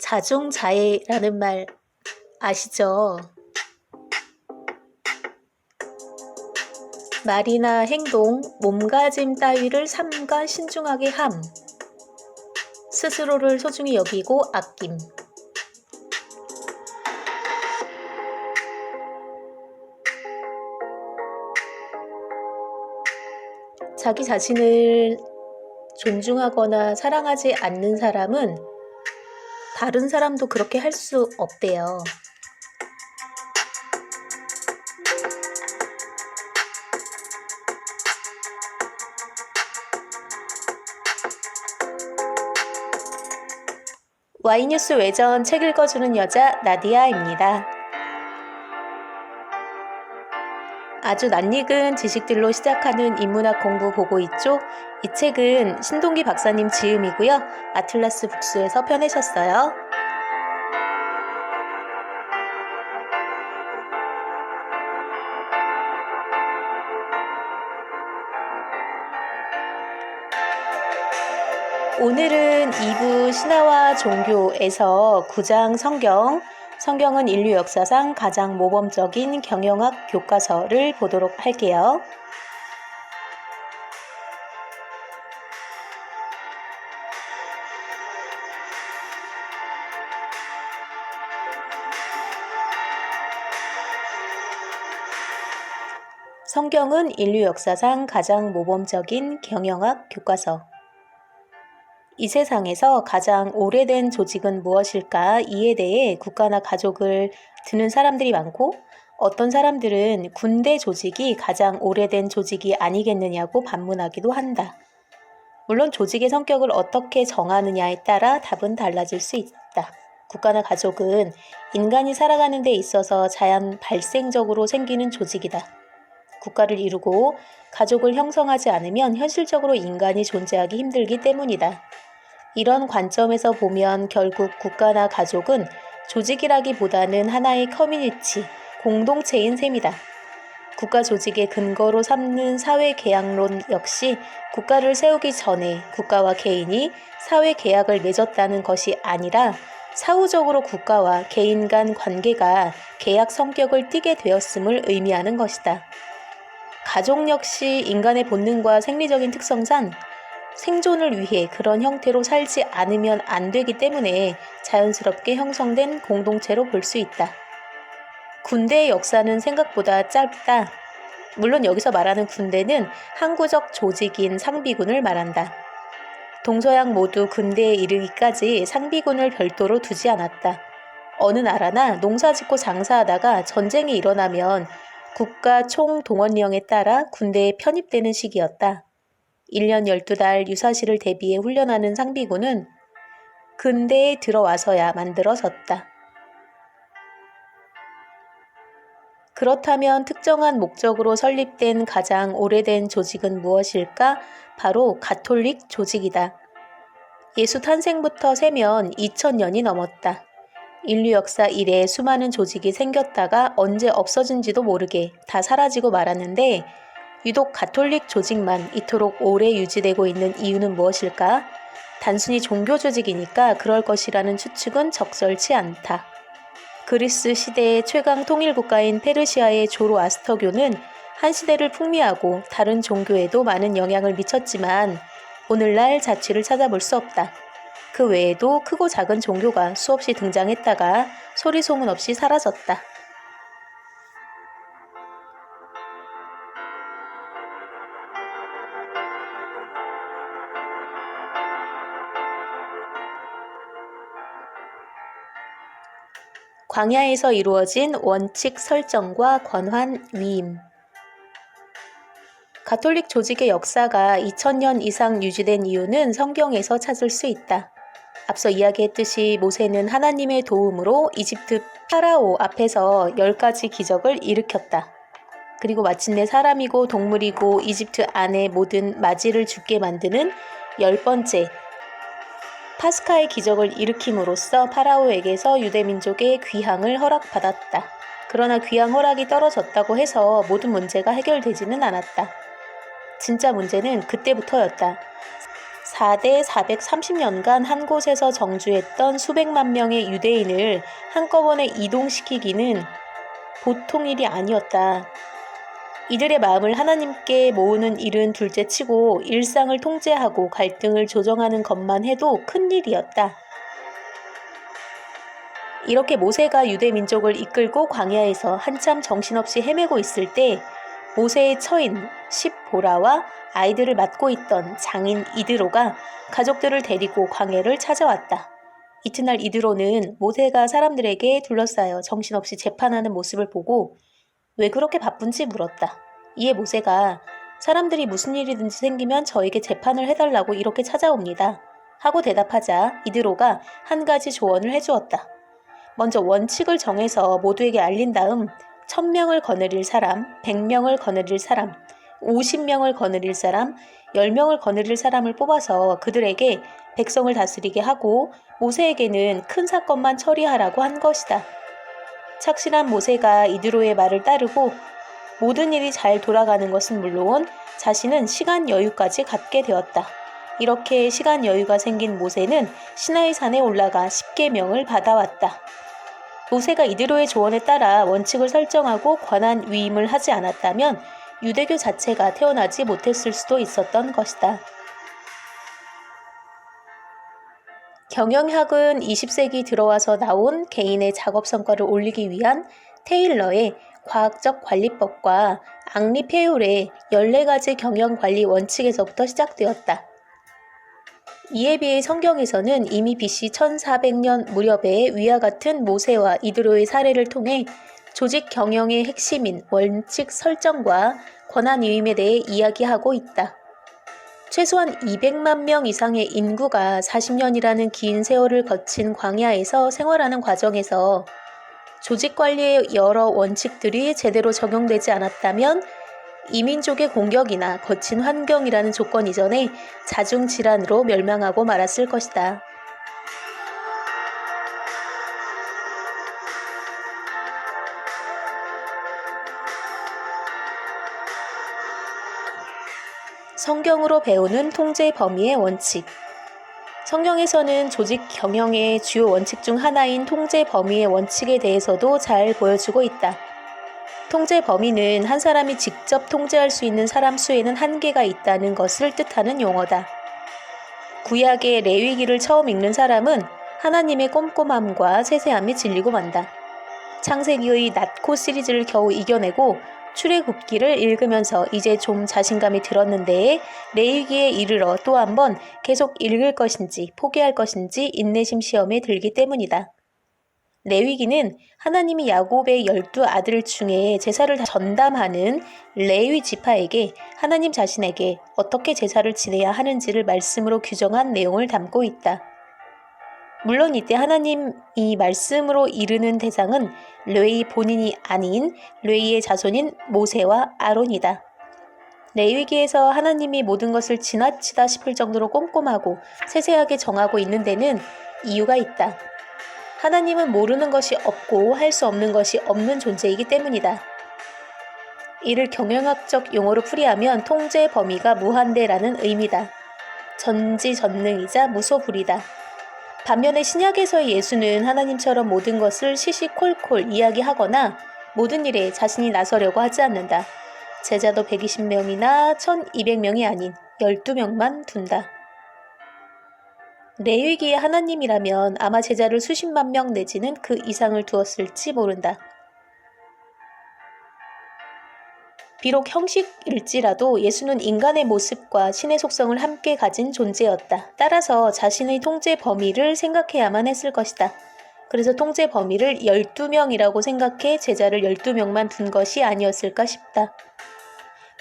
자중자애라는 말 아시죠? 말이나 행동, 몸가짐 따위를 삼가 신중하게 함. 스스로를 소중히 여기고 아낌. 자기 자신을 존중하거나 사랑하지 않는 사람은 다른 사람도 그렇게 할 수 없대요. Y뉴스 외전 책 읽어주는 여자 나디아입니다. 아주 낯익은 지식들로 시작하는 인문학 공부 보고 있죠? 이 책은 신동기 박사님 지음이고요. 아틀라스 북스에서 펴내셨어요. 오늘은 2부 신화와 종교에서 9장 성경은 인류 역사상 가장 모범적인 경영학 교과서를 보도록 할게요. 성경은 인류 역사상 가장 모범적인 경영학 교과서. 이 세상에서 가장 오래된 조직은 무엇일까? 이에 대해 국가나 가족을 드는 사람들이 많고 어떤 사람들은 군대 조직이 가장 오래된 조직이 아니겠느냐고 반문하기도 한다. 물론 조직의 성격을 어떻게 정하느냐에 따라 답은 달라질 수 있다. 국가나 가족은 인간이 살아가는 데 있어서 자연 발생적으로 생기는 조직이다. 국가를 이루고 가족을 형성하지 않으면 현실적으로 인간이 존재하기 힘들기 때문이다. 이런 관점에서 보면 결국 국가나 가족은 조직이라기보다는 하나의 커뮤니티, 공동체인 셈이다. 국가 조직의 근거로 삼는 사회계약론 역시 국가를 세우기 전에 국가와 개인이 사회계약을 맺었다는 것이 아니라 사후적으로 국가와 개인 간 관계가 계약 성격을 띠게 되었음을 의미하는 것이다. 가족 역시 인간의 본능과 생리적인 특성상 생존을 위해 그런 형태로 살지 않으면 안 되기 때문에 자연스럽게 형성된 공동체로 볼 수 있다. 군대의 역사는 생각보다 짧다. 물론 여기서 말하는 군대는 항구적 조직인 상비군을 말한다. 동서양 모두 군대에 이르기까지 상비군을 별도로 두지 않았다. 어느 나라나 농사짓고 장사하다가 전쟁이 일어나면 국가 총동원령에 따라 군대에 편입되는 시기였다. 1년 12달 유사시를 대비해 훈련하는 상비군은 근대에 들어와서야 만들어졌다. 그렇다면 특정한 목적으로 설립된 가장 오래된 조직은 무엇일까? 바로 가톨릭 조직이다. 예수 탄생부터 세면 2000년이 넘었다. 인류 역사 이래 수많은 조직이 생겼다가 언제 없어진지도 모르게 다 사라지고 말았는데 유독 가톨릭 조직만 이토록 오래 유지되고 있는 이유는 무엇일까? 단순히 종교 조직이니까 그럴 것이라는 추측은 적절치 않다. 그리스 시대의 최강 통일국가인 페르시아의 조로아스터교는 한 시대를 풍미하고 다른 종교에도 많은 영향을 미쳤지만 오늘날 자취를 찾아볼 수 없다. 그 외에도 크고 작은 종교가 수없이 등장했다가 소리 소문 없이 사라졌다. 광야에서 이루어진 원칙 설정과 권한 위임. 가톨릭 조직의 역사가 2000년 이상 유지된 이유는 성경에서 찾을 수 있다. 앞서 이야기했듯이 모세는 하나님의 도움으로 이집트 파라오 앞에서 10가지 기적을 일으켰다. 그리고 마침내 사람이고 동물이고 이집트 안의 모든 마지를 죽게 만드는 10번째 파스카의 기적을 일으킴으로써 파라오에게서 유대민족의 귀향을 허락받았다. 그러나 귀향 허락이 떨어졌다고 해서 모든 문제가 해결되지는 않았다. 진짜 문제는 그때부터였다. 4대 430년간 한 곳에서 정주했던 수백만 명의 유대인을 한꺼번에 이동시키기는 보통 일이 아니었다. 이들의 마음을 하나님께 모으는 일은 둘째치고 일상을 통제하고 갈등을 조정하는 것만 해도 큰 일이었다. 이렇게 모세가 유대 민족을 이끌고 광야에서 한참 정신없이 헤매고 있을 때 모세의 처인 십보라와 아이들을 맡고 있던 장인 이드로가 가족들을 데리고 광야를 찾아왔다. 이튿날 이드로는 모세가 사람들에게 둘러싸여 정신없이 재판하는 모습을 보고 왜 그렇게 바쁜지 물었다. 이에 모세가 사람들이 무슨 일이든지 생기면 저에게 재판을 해달라고 이렇게 찾아옵니다. 하고 대답하자 이드로가 한 가지 조언을 해주었다. 먼저 원칙을 정해서 모두에게 알린 다음 1000명을 거느릴 사람, 100명을 거느릴 사람, 50명을 거느릴 사람, 10명을 거느릴 사람을 뽑아서 그들에게 백성을 다스리게 하고 모세에게는 큰 사건만 처리하라고 한 것이다. 착실한 모세가 이드로의 말을 따르고 모든 일이 잘 돌아가는 것은 물론 자신은 시간 여유까지 갖게 되었다. 이렇게 시간 여유가 생긴 모세는 시나이 산에 올라가 십계명을 받아왔다. 모세가 이드로의 조언에 따라 원칙을 설정하고 권한 위임을 하지 않았다면 유대교 자체가 태어나지 못했을 수도 있었던 것이다. 경영학은 20세기 들어와서 나온 개인의 작업 성과를 올리기 위한 테일러의 과학적 관리법과 앙리 페율의 14가지 경영관리 원칙에서부터 시작되었다. 이에 비해 성경에서는 이미 BC 1400년 무렵에 위와 같은 모세와 이드로의 사례를 통해 조직 경영의 핵심인 원칙 설정과 권한 위임에 대해 이야기하고 있다. 최소한 200만 명 이상의 인구가 40년이라는 긴 세월을 거친 광야에서 생활하는 과정에서 조직 관리의 여러 원칙들이 제대로 적용되지 않았다면 이민족의 공격이나 거친 환경이라는 조건 이전에 자중질환으로 멸망하고 말았을 것이다. 성경으로 배우는 통제 범위의 원칙. 성경에서는 조직 경영의 주요 원칙 중 하나인 통제 범위의 원칙에 대해서도 잘 보여주고 있다. 통제 범위는 한 사람이 직접 통제할 수 있는 사람 수에는 한계가 있다는 것을 뜻하는 용어다. 구약의 레위기를 처음 읽는 사람은 하나님의 꼼꼼함과 세세함이 질리고 만다. 창세기의 낮고 시리즈를 겨우 이겨내고 출애굽기를 읽으면서 이제 좀 자신감이 들었는데 레위기에 이르러 또 한 번 계속 읽을 것인지 포기할 것인지 인내심 시험에 들기 때문이다. 레위기는 하나님이 야곱의 12아들 중에 제사를 전담하는 레위 지파에게 하나님 자신에게 어떻게 제사를 지내야 하는지를 말씀으로 규정한 내용을 담고 있다. 물론 이때 하나님이 말씀으로 이르는 대상은 레위 본인이 아닌 레위의 자손인 모세와 아론이다. 레위기에서 하나님이 모든 것을 지나치다 싶을 정도로 꼼꼼하고 세세하게 정하고 있는 데는 이유가 있다. 하나님은 모르는 것이 없고 할 수 없는 것이 없는 존재이기 때문이다. 이를 경영학적 용어로 풀이하면 통제 범위가 무한대라는 의미다. 전지전능이자 무소불위다. 반면에 신약에서의 예수는 하나님처럼 모든 것을 시시콜콜 이야기하거나 모든 일에 자신이 나서려고 하지 않는다. 제자도 120명이나 1200명이 아닌 12명만 둔다. 레위기의 하나님이라면 아마 제자를 수십만 명 내지는 그 이상을 두었을지 모른다. 비록 형식일지라도 예수는 인간의 모습과 신의 속성을 함께 가진 존재였다. 따라서 자신의 통제 범위를 생각해야만 했을 것이다. 그래서 통제 범위를 12명이라고 생각해 제자를 12명만 둔 것이 아니었을까 싶다.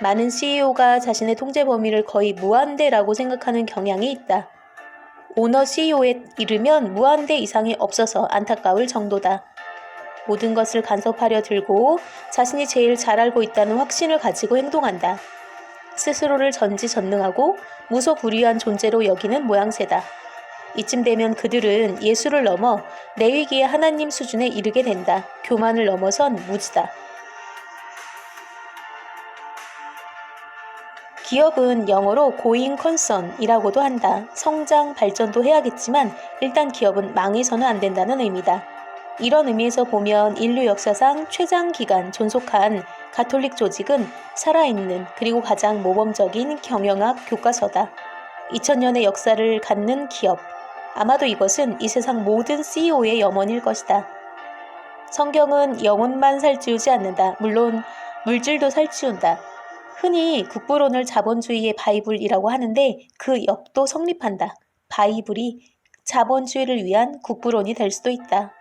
많은 CEO가 자신의 통제 범위를 거의 무한대라고 생각하는 경향이 있다. 오너 CEO에 이르면 무한대 이상이 없어서 안타까울 정도다. 모든 것을 간섭하려 들고 자신이 제일 잘 알고 있다는 확신을 가지고 행동한다. 스스로를 전지전능하고 무소불위한 존재로 여기는 모양새다. 이쯤 되면 그들은 예수를 넘어 레위기의 하나님 수준에 이르게 된다. 교만을 넘어선 무지다. 기업은 영어로 going concern이라고도 한다. 성장, 발전도 해야겠지만 일단 기업은 망해서는 안 된다는 의미다. 이런 의미에서 보면 인류 역사상 최장기간 존속한 가톨릭 조직은 살아있는 그리고 가장 모범적인 경영학 교과서다. 2000년의 역사를 갖는 기업. 아마도 이것은 이 세상 모든 CEO의 염원일 것이다. 성경은 영혼만 살찌우지 않는다. 물론 물질도 살찌운다. 흔히 국부론을 자본주의의 바이블이라고 하는데 그 역도 성립한다. 바이블이 자본주의를 위한 국부론이 될 수도 있다.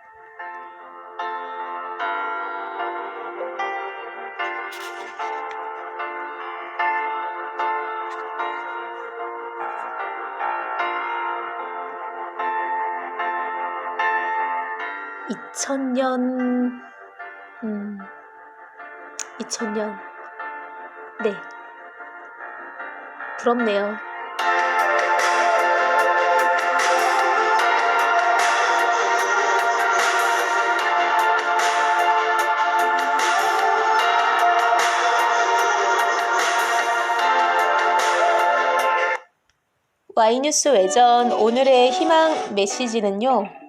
(2000년) 2000년 네, 부럽네요. Y뉴스 외전 오늘의 희망 메시지는요.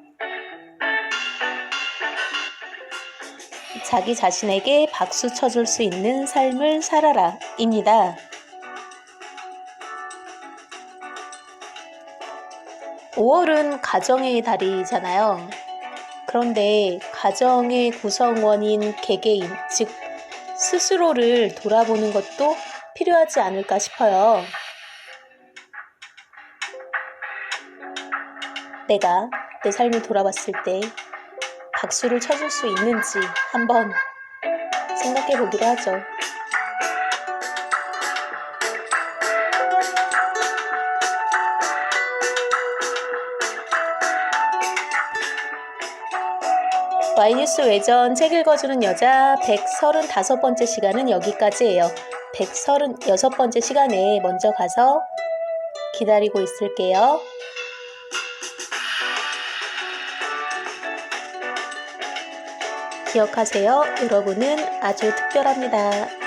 자기 자신에게 박수 쳐줄 수 있는 삶을 살아라 입니다. 5월은 가정의 달이잖아요. 그런데 가정의 구성원인 개개인, 즉 스스로를 돌아보는 것도 필요하지 않을까 싶어요. 내가 내 삶을 돌아봤을 때 박수를 쳐줄 수 있는지 한번 생각해 보기로 하죠. Y뉴스 외전 책 읽어주는 여자 135번째 시간은 여기까지예요. 136번째 시간에 먼저 가서 기다리고 있을게요. 기억하세요. 여러분은 아주 특별합니다.